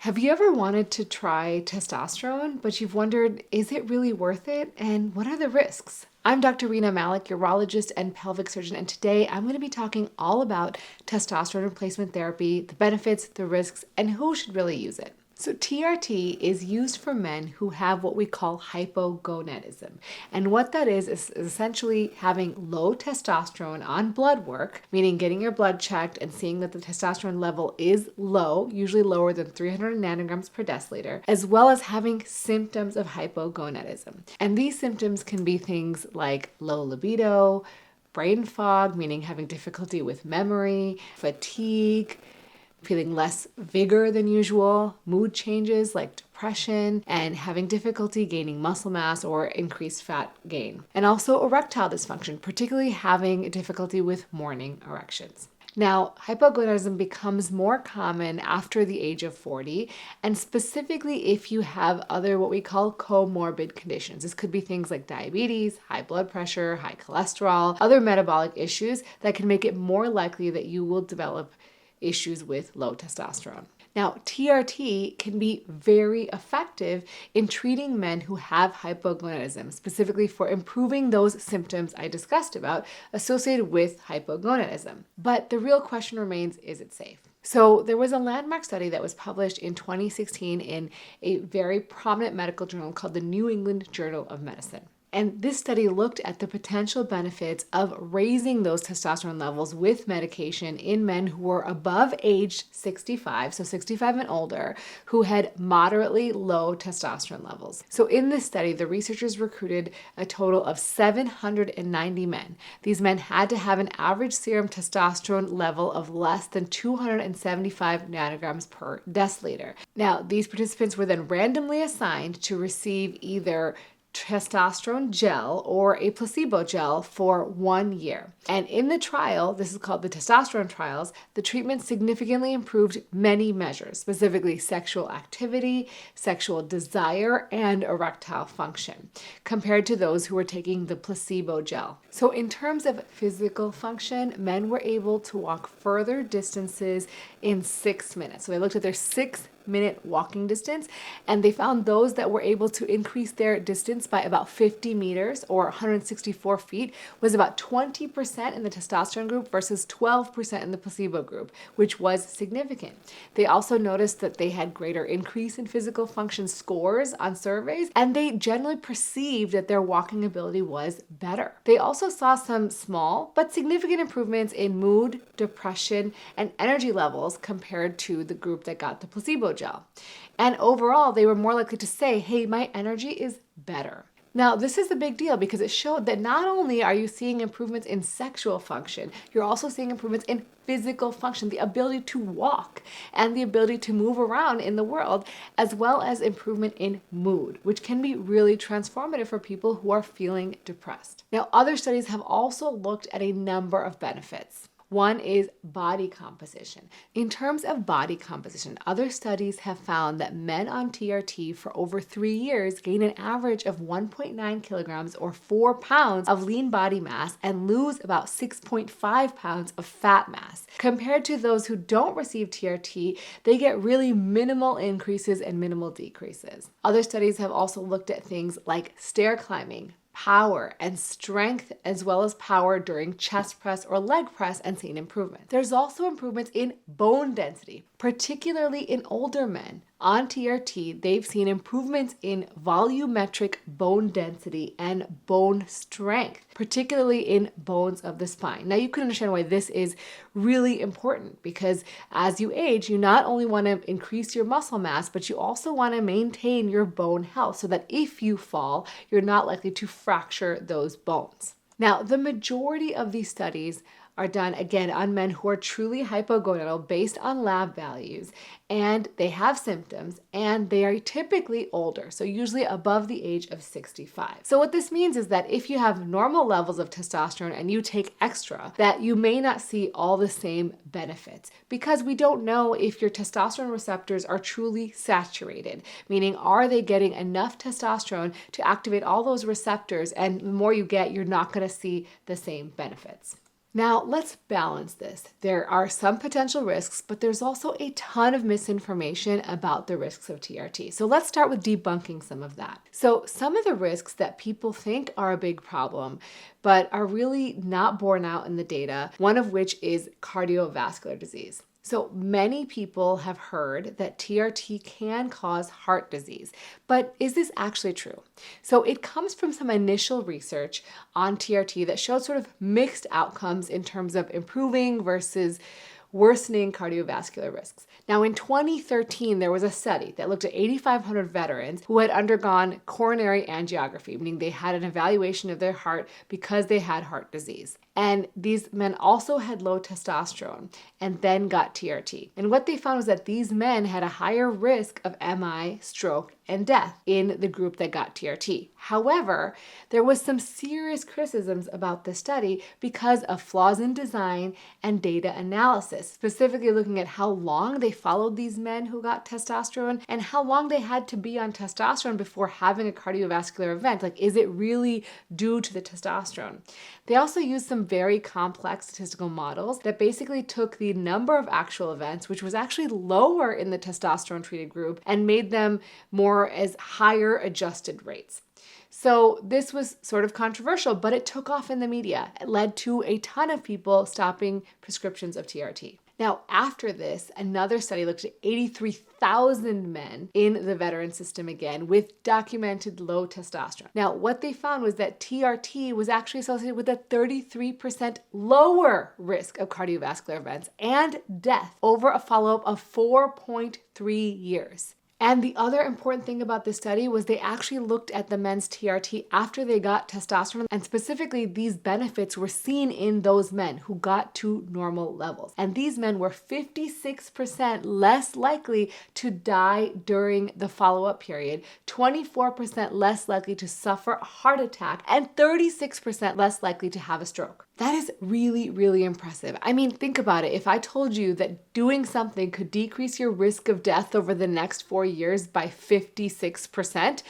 Have you ever wanted to try testosterone, but you've wondered, is it really worth it? And what are the risks? I'm Dr. Rena Malik, urologist and pelvic surgeon, and today I'm going to be talking all about testosterone replacement therapy, the benefits, the risks, and who should really use it. So TRT is used for men who have what we call hypogonadism. And what that is essentially having low testosterone on blood work, meaning getting your blood checked and seeing that the testosterone level is low, usually lower than 300 nanograms per deciliter, as well as having symptoms of hypogonadism. And these symptoms can be things like low libido, brain fog, meaning having difficulty with memory, fatigue, feeling less vigor than usual, mood changes like depression, and having difficulty gaining muscle mass or increased fat gain. And also erectile dysfunction, particularly having difficulty with morning erections. Now, hypogonadism becomes more common after the age of 40, and specifically if you have other what we call comorbid conditions. This could be things like diabetes, high blood pressure, high cholesterol, other metabolic issues that can make it more likely that you will develop issues with low testosterone. Now, TRT can be very effective in treating men who have hypogonadism, specifically for improving those symptoms I discussed about associated with hypogonadism. But the real question remains, is it safe? So there was a landmark study that was published in 2016 in a very prominent medical journal called the New England Journal of Medicine. And this study looked at the potential benefits of raising those testosterone levels with medication in men who were above age 65, so 65 and older, who had moderately low testosterone levels. So in this study, the researchers recruited a total of 790 men. These men had to have an average serum testosterone level of less than 275 nanograms per deciliter. Now, these participants were then randomly assigned to receive either testosterone gel or a placebo gel for 1 year. And in the trial, this is called the testosterone trials, the treatment significantly improved many measures, specifically sexual activity, sexual desire, and erectile function, compared to those who were taking the placebo gel. So in terms of physical function, men were able to walk further distances in 6 minutes. So they looked at their 6-minute walking distance, and they found those that were able to increase their distance by about 50 meters or 164 feet was about 20% in the testosterone group versus 12% in the placebo group, which was significant. They also noticed that they had greater increase in physical function scores on surveys, and they generally perceived that their walking ability was better. They also saw some small but significant improvements in mood, depression, and energy levels compared to the group that got the placebo gel. And overall, they were more likely to say, hey, my energy is better. Now, this is a big deal because it showed that not only are you seeing improvements in sexual function, you're also seeing improvements in physical function, the ability to walk and the ability to move around in the world, as well as improvement in mood, which can be really transformative for people who are feeling depressed. Now, other studies have also looked at a number of benefits. One is body composition. In terms of body composition, other studies have found that men on TRT for over 3 years gain an average of 1.9 kilograms or 4 pounds of lean body mass and lose about 6.5 pounds of fat mass. Compared to those who don't receive TRT, they get really minimal increases and minimal decreases. Other studies have also looked at things like stair climbing, power and strength, as well as power during chest press or leg press, and seen improvement. There's also improvements in bone density, particularly in older men. On TRT, they've seen improvements in volumetric bone density and bone strength, particularly in bones of the spine. Now, you can understand why this is really important because as you age, you not only want to increase your muscle mass, but you also want to maintain your bone health so that if you fall, you're not likely to fracture those bones. Now, the majority of these studies are done, again, on men who are truly hypogonadal based on lab values, and they have symptoms, and they are typically older, so usually above the age of 65. So what this means is that if you have normal levels of testosterone and you take extra, that you may not see all the same benefits because we don't know if your testosterone receptors are truly saturated, meaning are they getting enough testosterone to activate all those receptors, and the more you get, you're not going to see the same benefits. Now, let's balance this. There are some potential risks, but there's also a ton of misinformation about the risks of TRT. So let's start with debunking some of that. So some of the risks that people think are a big problem, but are really not borne out in the data, one of which is cardiovascular disease. So many people have heard that TRT can cause heart disease, but is this actually true? So it comes from some initial research on TRT that showed sort of mixed outcomes in terms of improving versus worsening cardiovascular risks. Now, in 2013, there was a study that looked at 8,500 veterans who had undergone coronary angiography, meaning they had an evaluation of their heart because they had heart disease. And these men also had low testosterone and then got TRT. And what they found was that these men had a higher risk of MI, stroke, and death in the group that got TRT. However, there was some serious criticisms about the study because of flaws in design and data analysis, specifically looking at how long they followed these men who got testosterone and how long they had to be on testosterone before having a cardiovascular event. Like, is it really due to the testosterone? They also used some very complex statistical models that basically took the number of actual events, which was actually lower in the testosterone treated group, and made them more as higher adjusted rates. So this was sort of controversial, but it took off in the media. It led to a ton of people stopping prescriptions of TRT. Now, after this, another study looked at 83,000 men in the veteran system again with documented low testosterone. Now, what they found was that TRT was actually associated with a 33% lower risk of cardiovascular events and death over a follow-up of 4.3 years. And the other important thing about this study was they actually looked at the men's TRT after they got testosterone, and specifically these benefits were seen in those men who got to normal levels. And these men were 56% less likely to die during the follow-up period, 24% less likely to suffer a heart attack, and 36% less likely to have a stroke. That is really, really impressive. I mean, think about it. If I told you that doing something could decrease your risk of death over the next 4 years by 56%,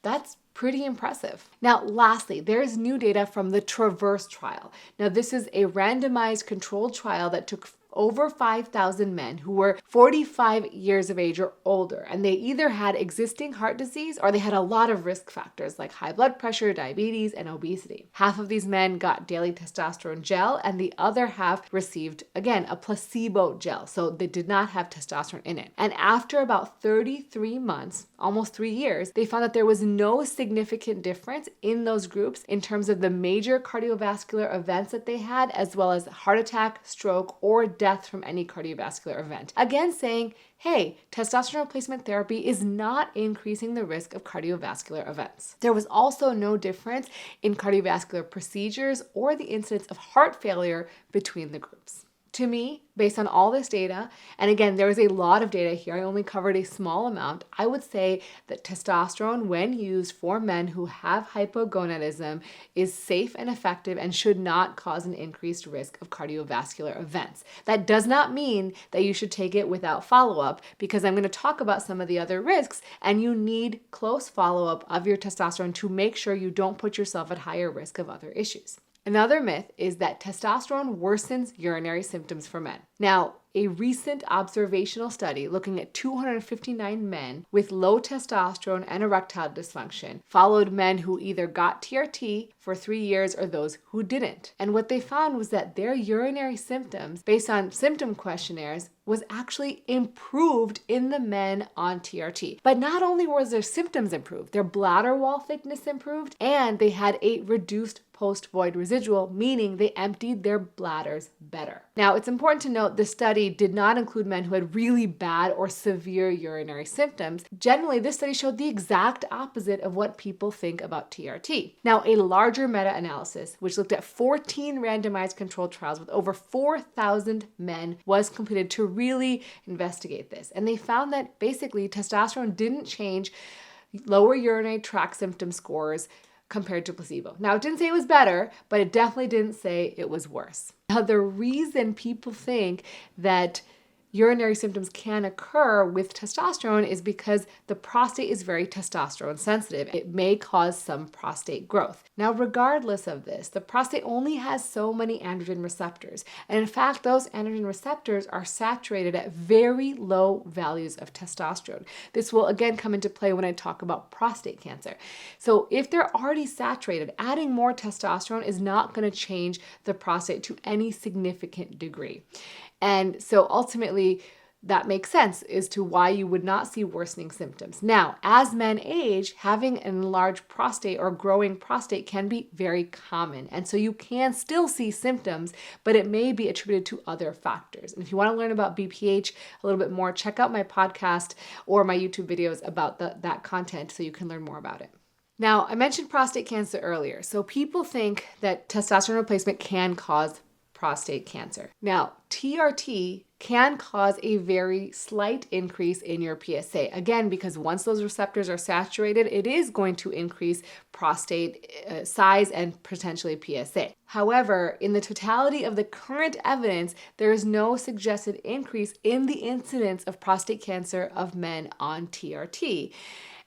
that's pretty impressive. Now, lastly, there is new data from the TRAVERSE trial. Now, this is a randomized controlled trial that took over 5,000 men who were 45 years of age or older, and they either had existing heart disease or they had a lot of risk factors like high blood pressure, diabetes, and obesity. Half of these men got daily testosterone gel, and the other half received, again, a placebo gel, so they did not have testosterone in it. And after about 33 months, almost 3 years, they found that there was no significant difference in those groups in terms of the major cardiovascular events that they had, as well as heart attack, stroke, or death from any cardiovascular event. Again, saying, hey, testosterone replacement therapy is not increasing the risk of cardiovascular events. There was also no difference in cardiovascular procedures or the incidence of heart failure between the groups. To me, based on all this data, and again, there is a lot of data here, I only covered a small amount, I would say that testosterone, when used for men who have hypogonadism, is safe and effective and should not cause an increased risk of cardiovascular events. That does not mean that you should take it without follow-up, because I'm going to talk about some of the other risks, and you need close follow-up of your testosterone to make sure you don't put yourself at higher risk of other issues. Another myth is that testosterone worsens urinary symptoms for men. Now, a recent observational study looking at 259 men with low testosterone and erectile dysfunction followed men who either got TRT for 3 years or those who didn't. And what they found was that their urinary symptoms, based on symptom questionnaires, was actually improved in the men on TRT. But not only was their symptoms improved, their bladder wall thickness improved, and they had a reduced post-void residual, meaning they emptied their bladders better. Now, it's important to note the study did not include men who had really bad or severe urinary symptoms. Generally, this study showed the exact opposite of what people think about TRT. Now, a larger meta-analysis, which looked at 14 randomized controlled trials with over 4,000 men, was completed to really investigate this. And they found that basically testosterone didn't change lower urinary tract symptom scores compared to placebo. Now, it didn't say it was better, but it definitely didn't say it was worse. Now, the reason people think that urinary symptoms can occur with testosterone is because the prostate is very testosterone sensitive. It may cause some prostate growth. Now, regardless of this, the prostate only has so many androgen receptors. And in fact, those androgen receptors are saturated at very low values of testosterone. This will again come into play when I talk about prostate cancer. So if they're already saturated, adding more testosterone is not going to change the prostate to any significant degree. And so ultimately, that makes sense as to why you would not see worsening symptoms. Now, as men age, having an enlarged prostate or growing prostate can be very common. And so you can still see symptoms, but it may be attributed to other factors. And if you want to learn about BPH a little bit more, check out my podcast or my YouTube videos about that content so you can learn more about it. Now, I mentioned prostate cancer earlier. So people think that testosterone replacement can cause prostate cancer. Now, TRT can cause a very slight increase in your PSA. Again, because once those receptors are saturated, it is going to increase prostate size and potentially PSA. However, in the totality of the current evidence, there is no suggested increase in the incidence of prostate cancer of men on TRT.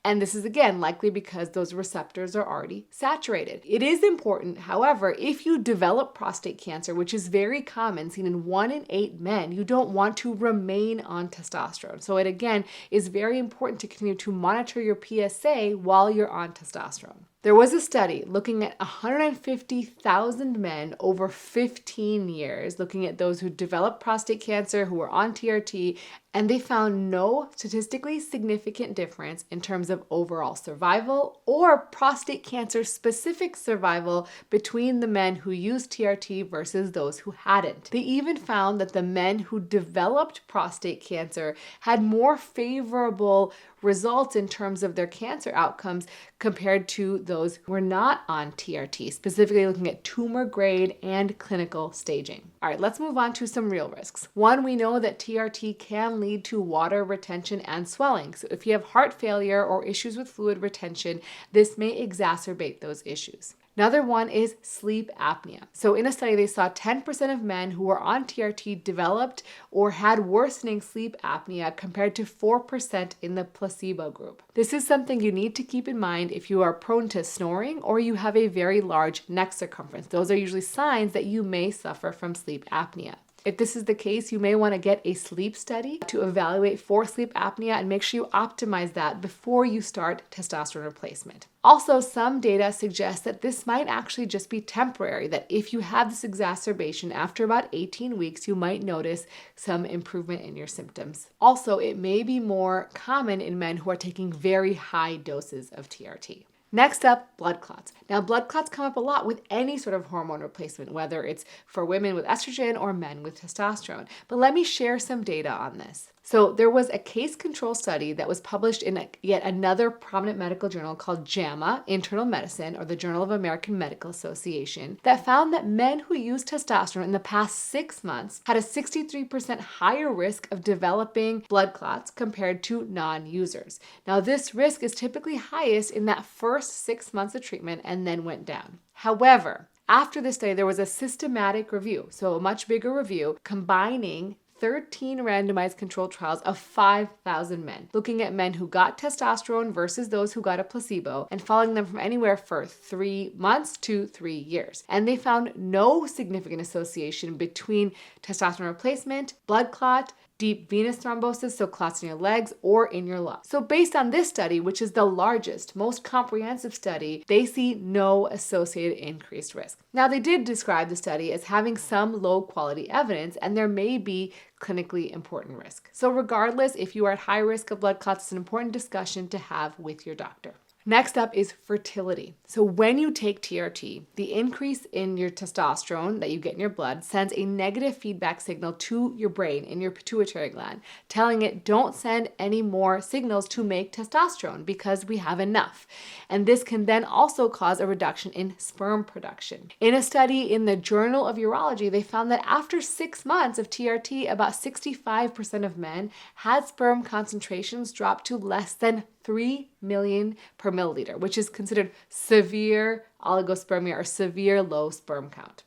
And this is, again, likely because those receptors are already saturated. It is important, however, if you develop prostate cancer, which is very common, seen in 1 in 8 men, you don't want to remain on testosterone. So it, again, is very important to continue to monitor your PSA while you're on testosterone. There was a study looking at 150,000 men over 15 years, looking at those who developed prostate cancer, who were on TRT, and they found no statistically significant difference in terms of overall survival or prostate cancer specific survival between the men who used TRT versus those who hadn't. They even found that the men who developed prostate cancer had more favorable results in terms of their cancer outcomes compared to those who were not on TRT, specifically looking at tumor grade and clinical staging. All right, let's move on to some real risks. One, we know that TRT can lead to water retention and swelling. So if you have heart failure or issues with fluid retention, this may exacerbate those issues. Another one is sleep apnea. So in a study, they saw 10% of men who were on TRT developed or had worsening sleep apnea compared to 4% in the placebo group. This is something you need to keep in mind if you are prone to snoring or you have a very large neck circumference. Those are usually signs that you may suffer from sleep apnea. If this is the case, you may want to get a sleep study to evaluate for sleep apnea and make sure you optimize that before you start testosterone replacement. Also, some data suggest that this might actually just be temporary, that if you have this exacerbation after about 18 weeks, you might notice some improvement in your symptoms. Also, it may be more common in men who are taking very high doses of TRT. Next up, blood clots. Now, blood clots come up a lot with any sort of hormone replacement, whether it's for women with estrogen or men with testosterone. But let me share some data on this. So there was a case control study that was published in yet another prominent medical journal called JAMA, Internal Medicine, or the Journal of American Medical Association, that found that men who used testosterone in the past 6 months had a 63% higher risk of developing blood clots compared to non-users. Now, this risk is typically highest in that first 6 months of treatment and then went down. However, after this study, there was a systematic review, so a much bigger review, combining 13 randomized controlled trials of 5,000 men, looking at men who got testosterone versus those who got a placebo and following them from anywhere for 3 months to 3 years. And they found no significant association between testosterone replacement, blood clot, deep venous thrombosis, so clots in your legs or in your lungs. So based on this study, which is the largest, most comprehensive study, they see no associated increased risk. Now, they did describe the study as having some low quality evidence, and there may be clinically important risk. So regardless, if you are at high risk of blood clots, it's an important discussion to have with your doctor. Next up is fertility. So when you take TRT, the increase in your testosterone that you get in your blood sends a negative feedback signal to your brain in your pituitary gland, telling it don't send any more signals to make testosterone because we have enough. And this can then also cause a reduction in sperm production. In a study in the Journal of Urology, they found that after 6 months of TRT, about 65% of men had sperm concentrations drop to less than 3 million per milliliter, which is considered severe oligospermia or severe low sperm count.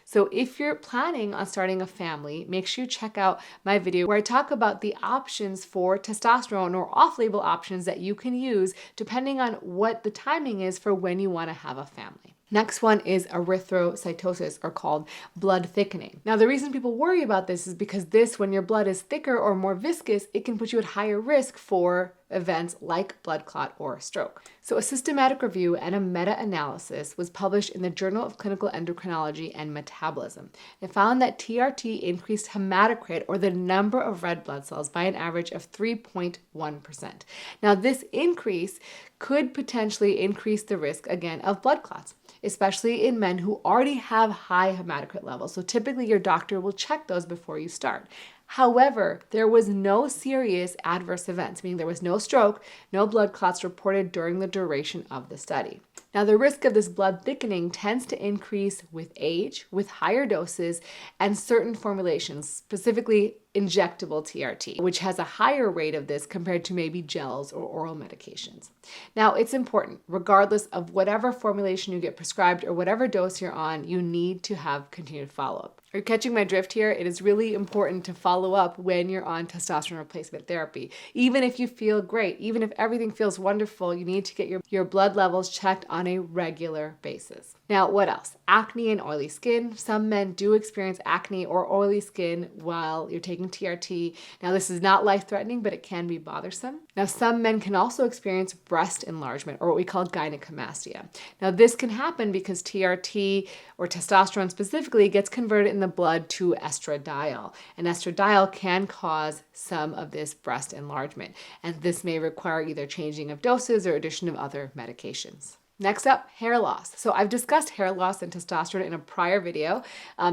So if you're planning on starting a family, make sure you check out my video where I talk about the options for testosterone or off-label options that you can use depending on what the timing is for when you want to have a family. Next one is erythrocytosis, or called blood thickening. Now, the reason people worry about this is because when your blood is thicker or more viscous, it can put you at higher risk for events like blood clot or stroke. So a systematic review and a meta-analysis was published in the Journal of Clinical Endocrinology and Metabolism. It found that TRT increased hematocrit, or the number of red blood cells, by an average of 3.1%. Now, this increase could potentially increase the risk, again, of blood clots, especially in men who already have high hematocrit levels. So typically your doctor will check those before you start. However, there was no serious adverse events, meaning there was no stroke, no blood clots reported during the duration of the study. Now, the risk of this blood thickening tends to increase with age, with higher doses, and certain formulations, specifically injectable TRT, which has a higher rate of this compared to maybe gels or oral medications. Now, it's important, regardless of whatever formulation you get prescribed or whatever dose you're on, you need to have continued follow-up. Are you catching my drift here? It is really important to follow up when you're on testosterone replacement therapy. Even if you feel great, even if everything feels wonderful, you need to get your blood levels checked on a regular basis. Now, what else? Acne and oily skin. Some men do experience acne or oily skin while you're taking TRT. Now, this is not life-threatening, but it can be bothersome. Now, some men can also experience breast enlargement, or what we call gynecomastia. Now, this can happen because TRT, or testosterone specifically, gets converted in the blood to estradiol. And estradiol can cause some of this breast enlargement. And this may require either changing of doses or addition of other medications. Next up, hair loss. So I've discussed hair loss and testosterone in a prior video,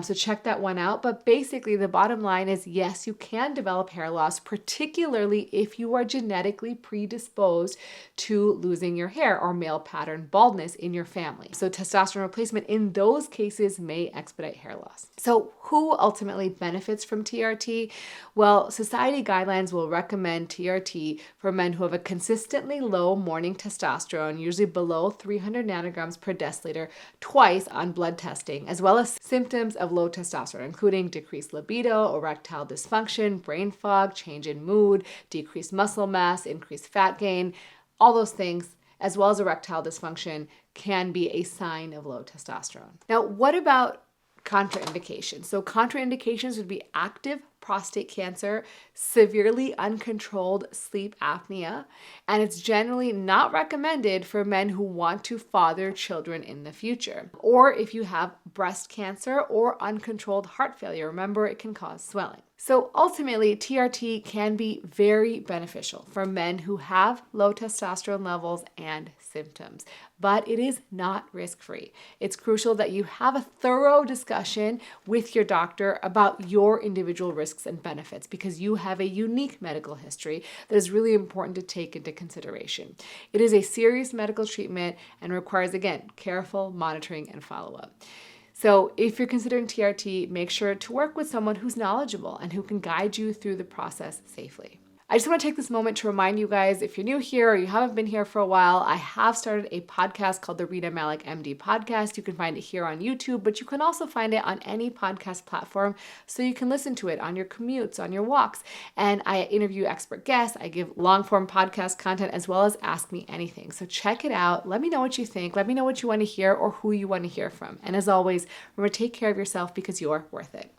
so check that one out. But basically, the bottom line is, yes, you can develop hair loss, particularly if you are genetically predisposed to losing your hair or male pattern baldness in your family. So testosterone replacement in those cases may expedite hair loss. So who ultimately benefits from TRT? Well, society guidelines will recommend TRT for men who have a consistently low morning testosterone, usually below 300 nanograms per deciliter, twice on blood testing, as well as symptoms of low testosterone, including decreased libido, erectile dysfunction, brain fog, change in mood, decreased muscle mass, increased fat gain. All those things, as well as erectile dysfunction, can be a sign of low testosterone. Now, what about contraindications? So contraindications would be active prostate cancer, severely uncontrolled sleep apnea, and it's generally not recommended for men who want to father children in the future. Or if you have breast cancer or uncontrolled heart failure, remember it can cause swelling. So ultimately, TRT can be very beneficial for men who have low testosterone levels and symptoms, but it is not risk-free. It's crucial that you have a thorough discussion with your doctor about your individual risks and benefits, because you have a unique medical history that is really important to take into consideration. It is a serious medical treatment and requires, again, careful monitoring and follow-up. So if you're considering TRT, make sure to work with someone who's knowledgeable and who can guide you through the process safely. I just want to take this moment to remind you guys, if you're new here or you haven't been here for a while, I have started a podcast called the Rena Malik MD Podcast. You can find it here on YouTube, but you can also find it on any podcast platform, so you can listen to it on your commutes, on your walks. And I interview expert guests. I give long-form podcast content, as well as Ask Me Anything. So check it out. Let me know what you think. Let me know what you want to hear or who you want to hear from. And as always, remember, take care of yourself because you're worth it.